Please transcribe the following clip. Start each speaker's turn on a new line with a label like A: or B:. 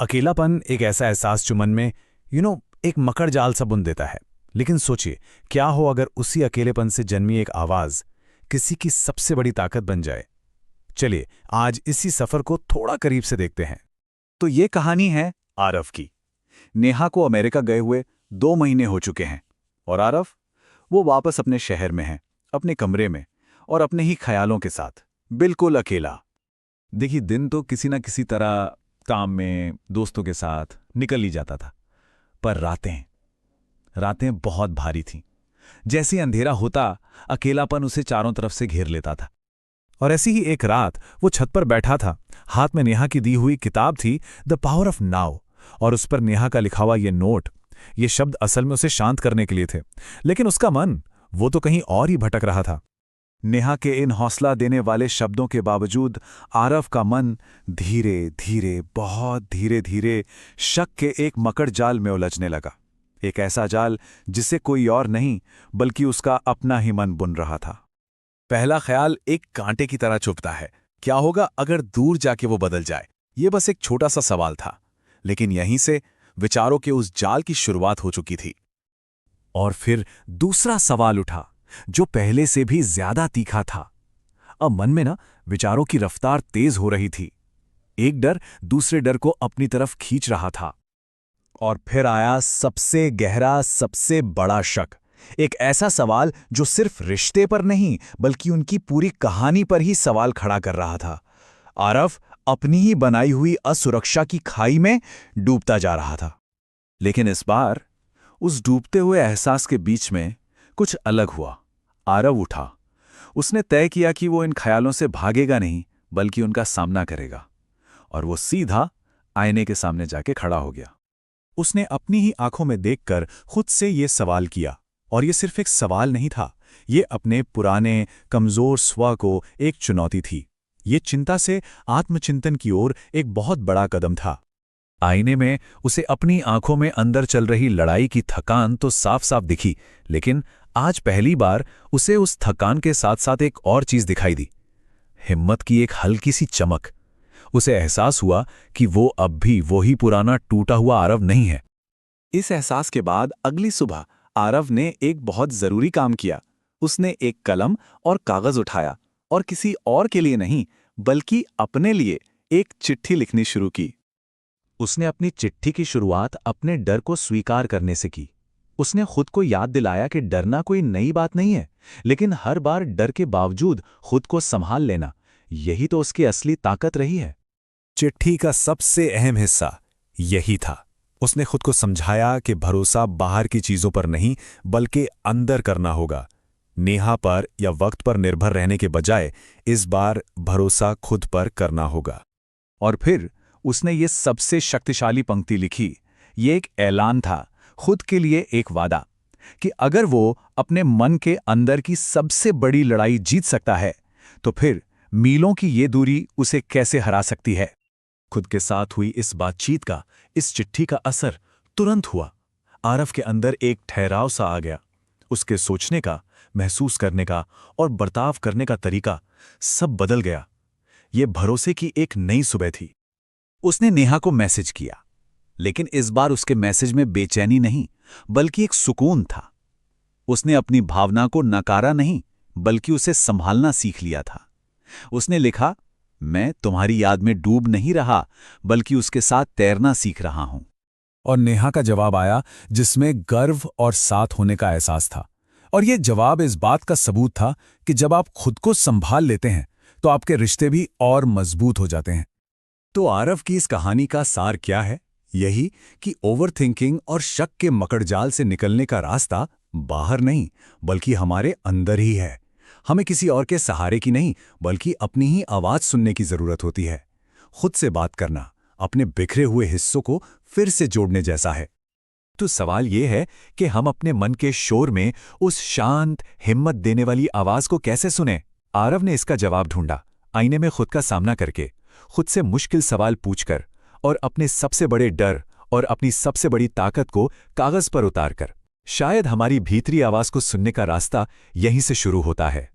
A: अकेलापन एक ऐसा एहसास जो मन में एक मकड़ जाल सा बुन देता है। लेकिन सोचिए, क्या हो अगर उसी अकेलेपन से जन्मी एक आवाज किसी की सबसे बड़ी ताकत बन जाए। चलिए आज इसी सफर को थोड़ा करीब से देखते हैं।
B: तो ये कहानी है आरव की। नेहा को अमेरिका गए हुए 2 महीने हो चुके हैं और आरव वो वापस अपने शहर में है, अपने कमरे में और अपने ही ख्यालों के साथ, बिल्कुल अकेला। देखिए, दिन तो किसी न किसी तरह काम में दोस्तों के साथ निकल ही जाता था, पर रातें बहुत भारी थीं। जैसे अंधेरा होता, अकेलापन उसे चारों तरफ से घेर लेता था।
A: और ऐसी ही एक रात वो छत पर बैठा था। हाथ में नेहा की दी हुई किताब थी, द पावर ऑफ नाउ, और उस पर नेहा का लिखा हुआ ये नोट। ये शब्द असल में उसे शांत करने के लिए थे, लेकिन उसका मन वो तो कहीं और ही भटक रहा था।
B: नेहा के इन हौसला देने वाले शब्दों के बावजूद आरव का मन धीरे धीरे, बहुत धीरे धीरे शक के एक मकड़ जाल में उलझने लगा। एक ऐसा जाल जिसे कोई और नहीं बल्कि उसका अपना ही मन बुन रहा था। पहला ख्याल एक कांटे की तरह चुभता है, क्या होगा अगर दूर जाके वो बदल जाए। ये बस एक छोटा सा सवाल था, लेकिन यहीं से विचारों के उस जाल की शुरुआत हो चुकी थी। और फिर दूसरा सवाल उठा, जो पहले से भी ज्यादा तीखा था। अब मन में विचारों की रफ्तार तेज हो रही थी। एक डर दूसरे डर को अपनी तरफ खींच रहा था। और फिर आया सबसे गहरा, सबसे बड़ा शक। एक ऐसा सवाल जो सिर्फ रिश्ते पर नहीं बल्कि उनकी पूरी कहानी पर ही सवाल खड़ा कर रहा था। आरव अपनी ही बनाई हुई असुरक्षा की खाई में डूबता जा रहा था। लेकिन इस बार उस डूबते हुए एहसास के बीच में कुछ अलग हुआ। आरव उठा। उसने तय किया कि वो इन ख्यालों से भागेगा नहीं बल्कि उनका सामना करेगा। और वो सीधा आईने के सामने जाके खड़ा हो गया। उसने अपनी ही आंखों में देखकर खुद से ये सवाल किया, और ये सिर्फ एक सवाल नहीं था, ये अपने पुराने कमजोर स्व को एक चुनौती थी। ये चिंता से आत्मचिंतन की ओर एक बहुत बड़ा कदम था। आईने में उसे अपनी आंखों में अंदर चल रही लड़ाई की थकान तो साफ साफ दिखी, लेकिन आज पहली बार उसे उस थकान के साथ साथ एक और चीज दिखाई दी, हिम्मत की एक हल्की सी चमक। उसे एहसास हुआ कि वो अब भी वही पुराना टूटा हुआ आरव नहीं है। इस एहसास के बाद अगली सुबह आरव ने एक बहुत जरूरी काम किया। उसने एक कलम और कागज उठाया और किसी और के लिए नहीं बल्कि अपने लिए एक चिट्ठी लिखनी शुरू की। उसने अपनी चिट्ठी की शुरुआत अपने डर को स्वीकार करने से की। उसने खुद को याद दिलाया कि डरना कोई नई बात नहीं है, लेकिन हर बार डर के बावजूद खुद को संभाल लेना, यही तो उसकी असली ताकत रही है।
A: चिट्ठी का सबसे अहम हिस्सा यही था। उसने खुद को समझाया कि भरोसा बाहर की चीजों पर नहीं बल्कि अंदर करना होगा। नेहा पर या वक्त पर निर्भर रहने के बजाय इस बार भरोसा खुद पर करना होगा।
B: और फिर उसने ये सबसे शक्तिशाली पंक्ति लिखी। ये एक ऐलान था, खुद के लिए एक वादा, कि अगर वो अपने मन के अंदर की सबसे बड़ी लड़ाई जीत सकता है तो फिर मीलों की ये दूरी उसे कैसे हरा सकती है। खुद के साथ हुई इस बातचीत का, इस चिट्ठी का असर तुरंत हुआ। आरव के अंदर एक ठहराव सा आ गया। उसके सोचने का, महसूस करने का और बर्ताव करने का तरीका सब बदल गया। ये भरोसे की एक नई सुबह थी। उसने नेहा को मैसेज किया, लेकिन इस बार उसके मैसेज में बेचैनी नहीं बल्कि एक सुकून था। उसने अपनी भावना को नकारा नहीं बल्कि उसे संभालना सीख लिया था। उसने लिखा, मैं तुम्हारी याद में डूब नहीं रहा बल्कि उसके साथ तैरना सीख रहा हूं।
A: और नेहा का जवाब आया जिसमें गर्व और साथ होने का एहसास था। और यह जवाब इस बात का सबूत था कि जब आप खुद को संभाल लेते हैं तो आपके रिश्ते भी और मजबूत हो जाते हैं।
B: तो आरव की इस कहानी का सार क्या है? यही कि ओवरथिंकिंग और शक के मकड़जाल से निकलने का रास्ता बाहर नहीं बल्कि हमारे अंदर ही है। हमें किसी और के सहारे की नहीं बल्कि अपनी ही आवाज सुनने की जरूरत होती है। खुद से बात करना अपने बिखरे हुए हिस्सों को फिर से जोड़ने जैसा है। तो सवाल यह है कि हम अपने मन के शोर में उस शांत, हिम्मत देने वाली आवाज को कैसे सुने? आरव ने इसका जवाब ढूंढा, आईने में खुद का सामना करके, खुद से मुश्किल सवाल पूछकर और अपने सबसे बड़े डर और अपनी सबसे बड़ी ताकत को कागज पर उतारकर। शायद हमारी भीतरी आवाज को सुनने का रास्ता यहीं से शुरू होता है।